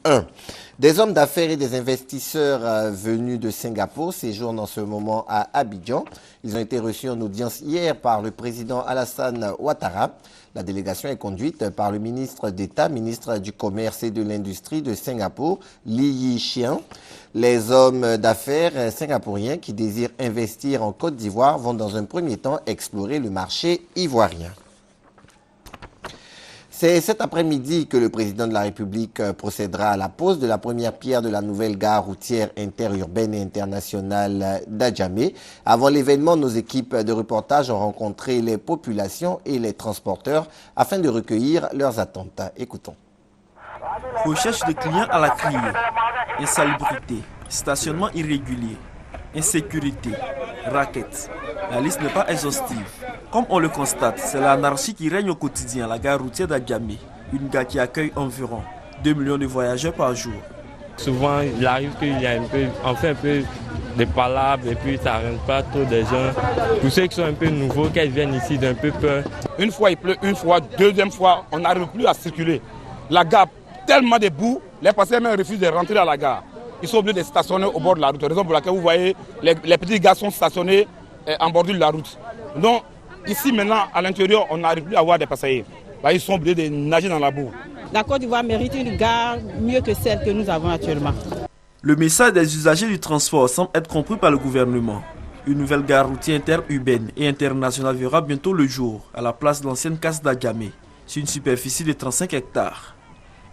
1. Des hommes d'affaires et des investisseurs venus de Singapour séjournent en ce moment à Abidjan. Ils ont été reçus en audience hier par le président Alassane Ouattara. La délégation est conduite par le ministre d'État, ministre du Commerce et de l'Industrie de Singapour, Lee Yi-Chiang. Les hommes d'affaires singapouriens qui désirent investir en Côte d'Ivoire vont dans un premier temps explorer le marché ivoirien. C'est cet après-midi que le président de la République procédera à la pose de la première pierre de la nouvelle gare routière interurbaine et internationale d'Adjamé. Avant l'événement, nos équipes de reportage ont rencontré les populations et les transporteurs afin de recueillir leurs attentes. Écoutons. Recherche de clients à la criée, insalubrité, stationnement irrégulier, insécurité, raquettes. La liste n'est pas exhaustive. Comme on le constate, c'est l'anarchie qui règne au quotidien à la gare routière d'Adjamé, une gare qui accueille environ 2 millions de voyageurs par jour. Souvent, il arrive qu'il y a on fait un peu de palabres et puis ça ne rentre pas trop des gens. Pour ceux qui sont un peu nouveaux, qu'ils viennent ici d'un peu peur. Une fois il pleut, une fois, deuxième fois, on n'arrive plus à circuler. La gare, tellement de boue, les passagers même refusent de rentrer à la gare. Ils sont obligés de stationner au bord de la route. Raison pour laquelle vous voyez, les petits gars sont stationnés en bordure de la route. Donc, ici maintenant, à l'intérieur, on n'arrive plus à avoir des passagers. Ils sont obligés de nager dans la boue. La Côte d'Ivoire mérite une gare mieux que celle que nous avons actuellement. Le message des usagers du transport semble être compris par le gouvernement. Une nouvelle gare routière interurbaine et internationale verra bientôt le jour à la place de l'ancienne case d'Adjamé, sur une superficie de 35 hectares.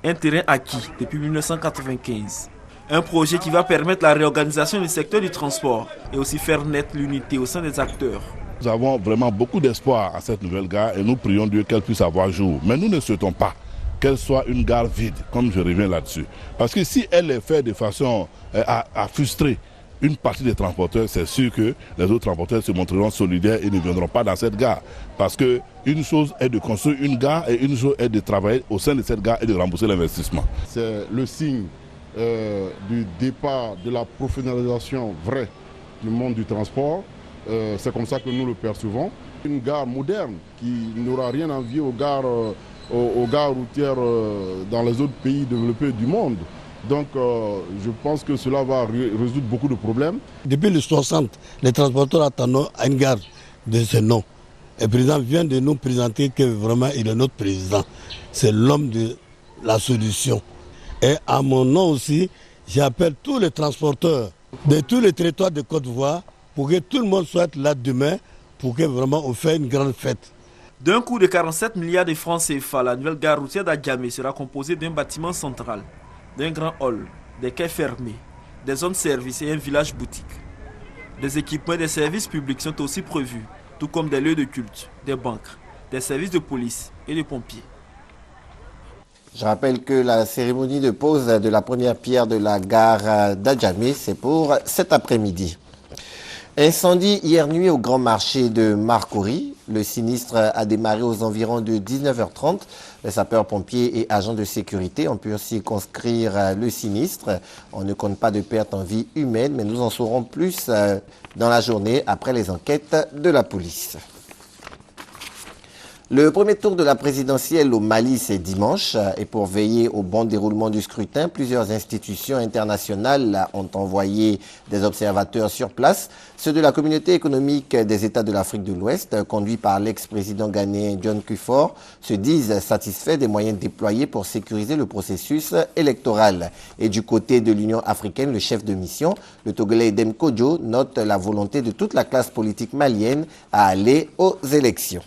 Un terrain acquis depuis 1995. Un projet qui va permettre la réorganisation du secteur du transport et aussi faire naître l'unité au sein des acteurs. Nous avons vraiment beaucoup d'espoir à cette nouvelle gare et nous prions Dieu qu'elle puisse avoir jour. Mais nous ne souhaitons pas qu'elle soit une gare vide, comme je reviens là-dessus. Parce que si elle est faite de façon à frustrer une partie des transporteurs, c'est sûr que les autres transporteurs se montreront solidaires et ne viendront pas dans cette gare. Parce qu'une chose est de construire une gare et une chose est de travailler au sein de cette gare et de rembourser l'investissement. C'est le signe du départ de la professionnalisation vraie du monde du transport. C'est comme ça que nous le percevons. Une gare moderne qui n'aura rien à envier aux gares routières dans les autres pays développés du monde. Donc je pense que cela va résoudre beaucoup de problèmes. Depuis les 60, les transporteurs attendent à une gare de ce nom. Le président vient de nous présenter que vraiment il est notre président. C'est l'homme de la solution. Et à mon nom aussi, j'appelle tous les transporteurs de tous les territoires de Côte d'Ivoire pour que tout le monde soit là demain, pour que vraiment on fasse une grande fête. D'un coût de 47 milliards de francs CFA, la nouvelle gare routière d'Adjamé sera composée d'un bâtiment central, d'un grand hall, des quais fermés, des zones services et un village boutique. Des équipements et des services publics sont aussi prévus, tout comme des lieux de culte, des banques, des services de police et de pompiers. Je rappelle que la cérémonie de pose de la première pierre de la gare d'Adjamé, c'est pour cet après-midi. Incendie hier nuit au grand marché de Marcory. Le sinistre a démarré aux environs de 19h30. Les sapeurs-pompiers et agents de sécurité ont pu circonscrire le sinistre. On ne compte pas de pertes en vie humaine, mais nous en saurons plus dans la journée après les enquêtes de la police. Le premier tour de la présidentielle au Mali, c'est dimanche. Et pour veiller au bon déroulement du scrutin, plusieurs institutions internationales ont envoyé des observateurs sur place. Ceux de la communauté économique des États de l'Afrique de l'Ouest, conduits par l'ex-président ghanéen John Kufuor, se disent satisfaits des moyens déployés pour sécuriser le processus électoral. Et du côté de l'Union africaine, le chef de mission, le Togolais Dem Kodjo, note la volonté de toute la classe politique malienne à aller aux élections.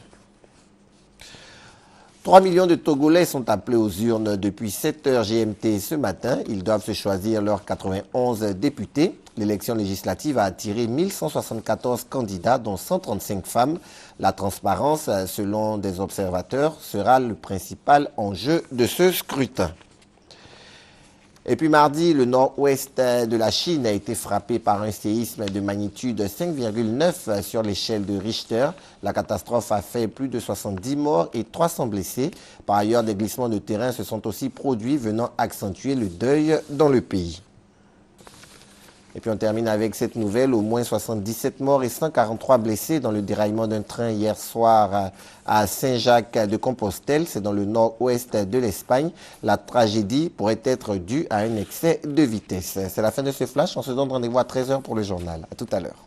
3 millions de Togolais sont appelés aux urnes depuis 7 heures GMT ce matin. Ils doivent se choisir leurs 91 députés. L'élection législative a attiré 1174 candidats, dont 135 femmes. La transparence, selon des observateurs, sera le principal enjeu de ce scrutin. Et puis mardi, le nord-ouest de la Chine a été frappé par un séisme de magnitude 5,9 sur l'échelle de Richter. La catastrophe a fait plus de 70 morts et 300 blessés. Par ailleurs, des glissements de terrain se sont aussi produits, venant accentuer le deuil dans le pays. Et puis on termine avec cette nouvelle, au moins 77 morts et 143 blessés dans le déraillement d'un train hier soir à Saint-Jacques-de-Compostelle, c'est dans le nord-ouest de l'Espagne. La tragédie pourrait être due à un excès de vitesse. C'est la fin de ce flash, on se donne rendez-vous à 13h pour le journal. À tout à l'heure.